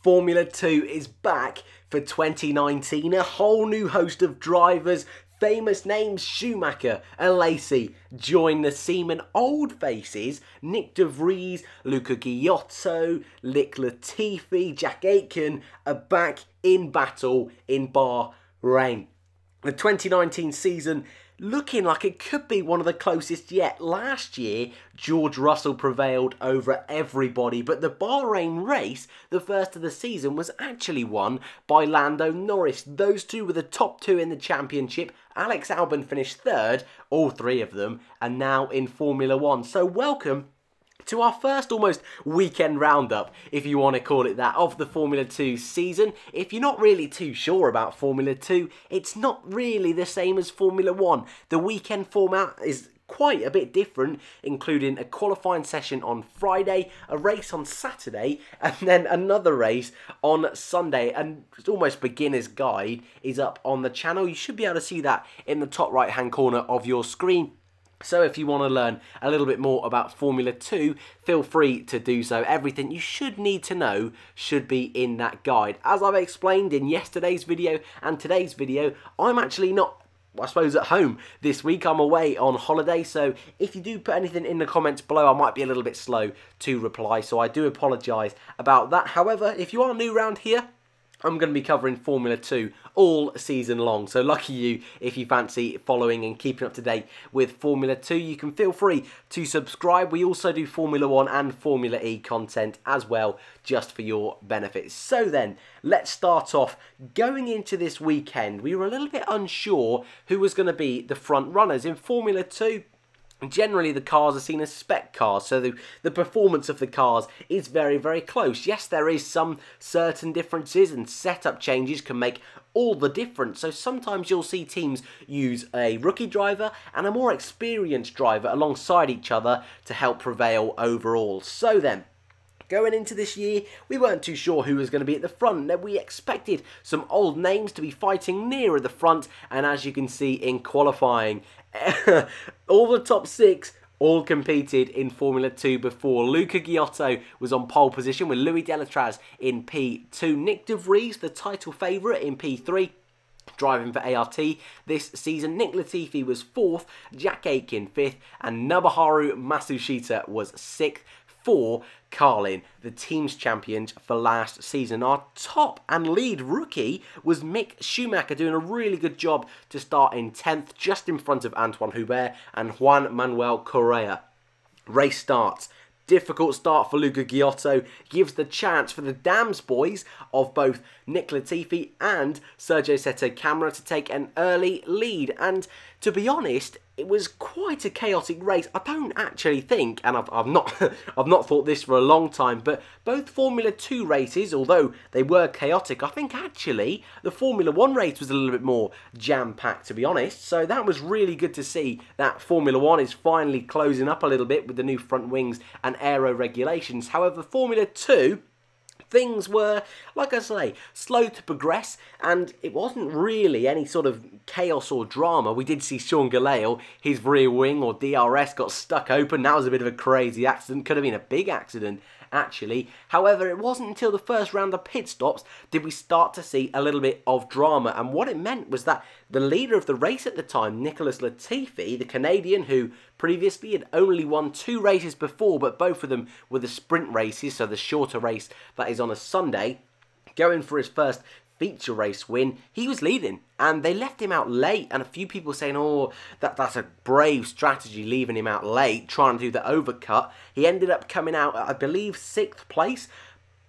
Formula 2 is back for 2019. A whole new host of drivers, famous names Schumacher and Lacey join the scene, and old faces Nick De Vries, Luca Ghiotto, Nick Latifi, Jack Aitken are back in battle in Bahrain. The 2019 season looking like it could be one of the closest yet. Last year, George Russell prevailed over everybody, but the Bahrain race, the first of the season, was actually won by Lando Norris. Those two were the top two in the championship. Alex Albon finished third, all three of them, and now in Formula 1. So welcome to our first almost weekend roundup, if you want to call it that, of the Formula 2 season. If you're not really too sure about Formula 2, it's not really the same as Formula 1. The weekend format is quite a bit different, including a qualifying session on Friday, a race on Saturday, and then another race on Sunday. And almost beginner's guide is up on the channel. You should be able to see that in the top right hand corner of your screen. So if you want to learn a little bit more about Formula 2, feel free to do so. Everything you should need to know should be in that guide. As I've explained in yesterday's video and today's video, I'm actually not, I suppose, at home this week. I'm away on holiday, so if you do put anything in the comments below, I might be a little bit slow to reply, so I do apologise about that. However, if you are new around here, I'm going to be covering Formula 2 all season long, so lucky you if you fancy following and keeping up to date with Formula 2. You can feel free to subscribe. We also do Formula 1 and Formula E content as well, just for your benefit. So then, let's start off. Going into this weekend, we were a little bit unsure who was going to be the front runners. In Formula 2, generally the cars are seen as spec cars, so the performance of the cars is very, very close. Yes, there is some certain differences, and setup changes can make all the difference. So sometimes you'll see teams use a rookie driver and a more experienced driver alongside each other to help prevail overall. So then, going into this year, we weren't too sure who was going to be at the front. We expected some old names to be fighting nearer the front, and as you can see in qualifying, all the top six all competed in Formula 2 before. Luca Ghiotto was on pole position with Louis Delatraz in P2. Nick De Vries, the title favourite, in P3. Driving for ART this season. Nick Latifi was 4th, Jack Aitken 5th, and Nobuharu Matsushita was 6th. For Carlin, the team's champions for last season. Our top and lead rookie was Mick Schumacher, doing a really good job to start in 10th, just in front of Antoine Hubert and Juan Manuel Correa. Race starts. Difficult start for Luca Ghiotto, gives the chance for the Dams boys of both Nick Latifi and Sergio Sette Camara to take an early lead. And to be honest, it was quite a chaotic race. I don't actually think, and I've not I've not thought this for a long time, but both Formula 2 races, although they were chaotic, I think actually the Formula 1 race was a little bit more jam-packed, to be honest. So that was really good to see that Formula 1 is finally closing up a little bit with the new front wings and aero regulations. However, Formula 2, things were, like I say, slow to progress, and it wasn't really any sort of chaos or drama. We did see Sean Galale, his rear wing or DRS got stuck open. That was a bit of a crazy accident, could have been a big accident actually. However, it wasn't until the first round of pit stops did we start to see a little bit of drama, and what it meant was that the leader of the race at the time, Nicholas Latifi, the Canadian who previously had only won 2 races before, but both of them were the sprint races, so the shorter race that is on a Sunday, going for his first feature race win, he was leading, and they left him out late, and a few people saying, oh, that's a brave strategy, leaving him out late, trying to do the overcut. He ended up coming out, I believe, 6th place,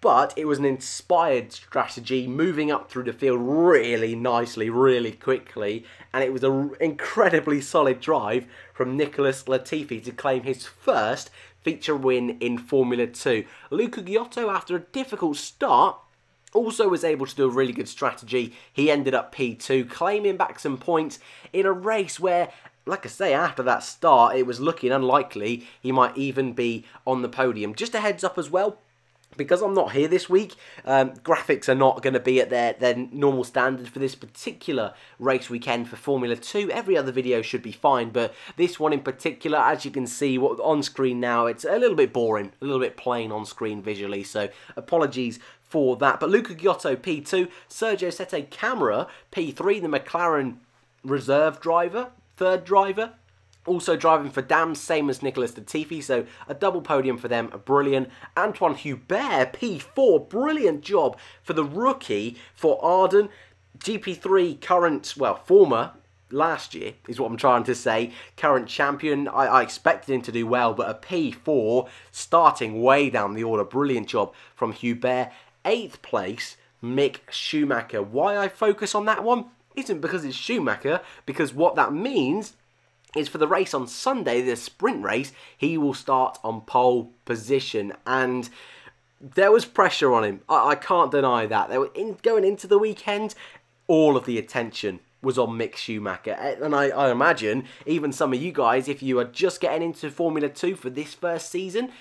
but it was an inspired strategy, moving up through the field really nicely, really quickly, and it was an incredibly solid drive from Nicholas Latifi to claim his first feature win in Formula 2. Luca Ghiotto, after a difficult start, also was able to do a really good strategy. He ended up P2, claiming back some points in a race where, like I say, after that start, it was looking unlikely he might even be on the podium. Just a heads up as well, because I'm not here this week, graphics are not going to be at their normal standard for this particular race weekend for Formula 2. Every other video should be fine, but this one in particular, as you can see on screen now, it's a little bit boring, a little bit plain on screen visually, so apologies for that. But Luca Giotto P2, Sergio Sette Camara P3, the McLaren reserve driver, third driver. Also driving for Dam, same as Nicholas Latifi, so a double podium for them, brilliant. Antoine Hubert, P4, brilliant job for the rookie for Arden. GP3 current, well, former, last year is what I'm trying to say, current champion. I expected him to do well, but a P4 starting way down the order. Brilliant job from Hubert. 8th place, Mick Schumacher. Why I focus on that one isn't because it's Schumacher, because what that means is for the race on Sunday, the sprint race, he will start on pole position. And there was pressure on him. I can't deny that. Going into the weekend, all of the attention was on Mick Schumacher. And I imagine even some of you guys, if you are just getting into Formula 2 for this first season,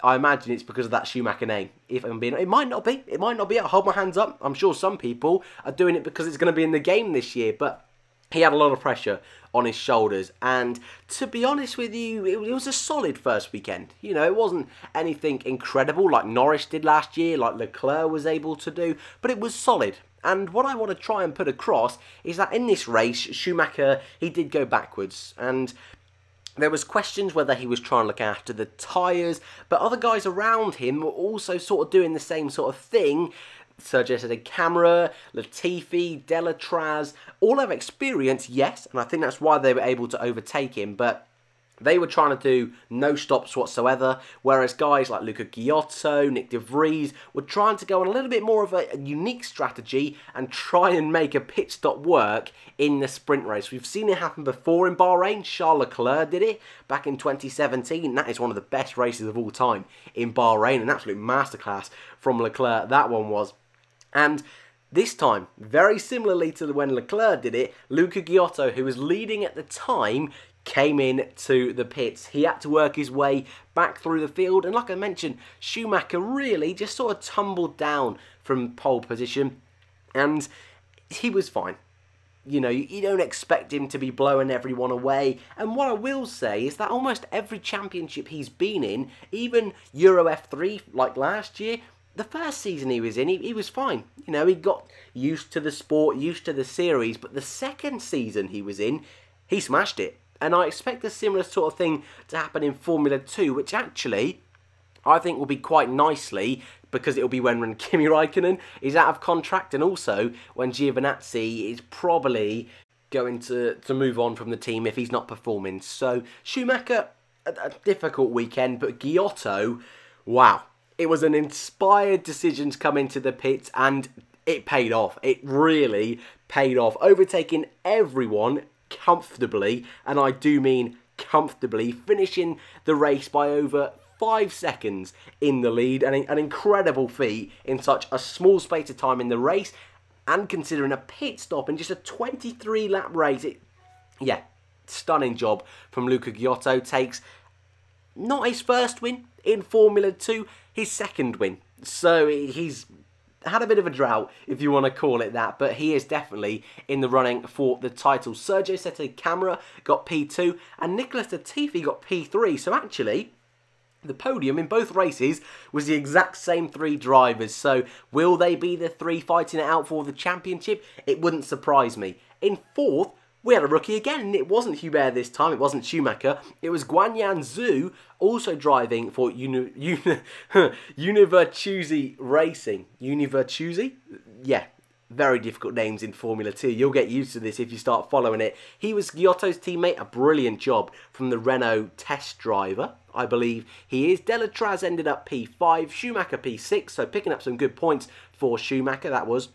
I imagine it's because of that Schumacher name. If I'm being, it might not be. It might not be. I'll hold my hands up. I'm sure some people are doing it because it's going to be in the game this year. But he had a lot of pressure on his shoulders, and to be honest with you, it was a solid first weekend. You know, it wasn't anything incredible like Norris did last year, like Leclerc was able to do, but it was solid. And what I want to try and put across is that in this race, Schumacher, he did go backwards, and there was questions whether he was trying to look after the tyres, but other guys around him were also sort of doing the same sort of thing. Sergio Sette Camara, Latifi, Delatraz, all have experience, yes, and I think that's why they were able to overtake him, but they were trying to do no stops whatsoever, whereas guys like Luca Giotto, Nick de Vries were trying to go on a little bit more of a unique strategy and try and make a pit stop work in the sprint race. We've seen it happen before in Bahrain. Charles Leclerc did it back in 2017. That is one of the best races of all time in Bahrain, an absolute masterclass from Leclerc, that one was. And this time, very similarly to when Leclerc did it, Luca Giotto, who was leading at the time, came in to the pits. He had to work his way back through the field, and like I mentioned, Schumacher really just sort of tumbled down from pole position, and he was fine. You know, you don't expect him to be blowing everyone away. And what I will say is that almost every championship he's been in, even Euro F3 like last year, the first season he was in, he was fine. You know, he got used to the sport, used to the series, but the second season he was in, he smashed it. And I expect a similar sort of thing to happen in Formula 2, which actually I think will be quite nicely, because it will be when Kimi Raikkonen is out of contract, and also when Giovinazzi is probably going to move on from the team if he's not performing. So Schumacher, a difficult weekend, but Giotto, wow. It was an inspired decision to come into the pits, and it paid off. It really paid off, overtaking everyone comfortably, and I do mean comfortably, finishing the race by over 5 seconds in the lead. An incredible feat in such a small space of time in the race, and considering a pit stop in just a 23-lap race. Yeah, stunning job from Luca Giotto. Takes not his first win in Formula 2, his second win. So he's had a bit of a drought, if you want to call it that, but he is definitely in the running for the title. Sergio Sette Camara got P2, and Nicholas Latifi got P3. So actually, the podium in both races was the exact same 3 drivers. So will they be the 3 fighting it out for the championship? It wouldn't surprise me. In 4th, we had a rookie again. It wasn't Hubert this time. It wasn't Schumacher. It was Guanyan Zhu, also driving for Univertusi Racing. Univertusi? Yeah, very difficult names in Formula 2. You'll get used to this if you start following it. He was Giotto's teammate. A brilliant job from the Renault test driver, I believe he is. Delatraz ended up P5, Schumacher P6, so picking up some good points for Schumacher. That was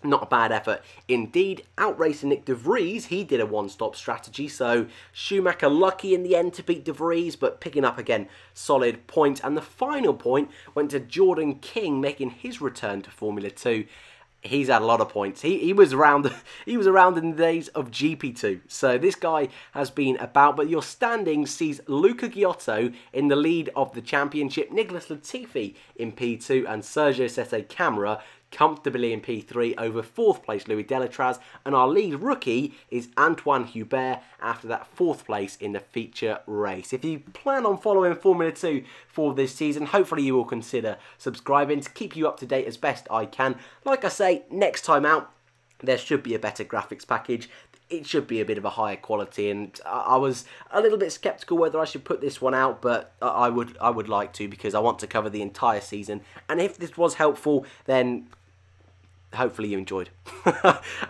not a bad effort indeed. Outracing Nick de Vries, he did a one-stop strategy, so Schumacher lucky in the end to beat de Vries, but picking up again solid points. And the final point went to Jordan King, making his return to Formula 2. He's had a lot of points. He was around in the days of GP2. So this guy has been about. But your standing sees Luca Giotto in the lead of the championship, Nicholas Latifi in P2, and Sergio Sette Camara comfortably in P3 over 4th place Louis Delatraz, and our lead rookie is Antoine Hubert after that 4th place in the feature race. If you plan on following Formula 2 for this season, hopefully you will consider subscribing to keep you up to date as best I can. Like I say, next time out, there should be a better graphics package. It should be a bit of a higher quality, and I was a little bit sceptical whether I should put this one out, but I would like to, because I want to cover the entire season. And if this was helpful, then hopefully you enjoyed.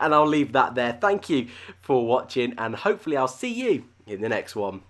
And I'll leave that there. Thank you for watching, and hopefully I'll see you in the next one.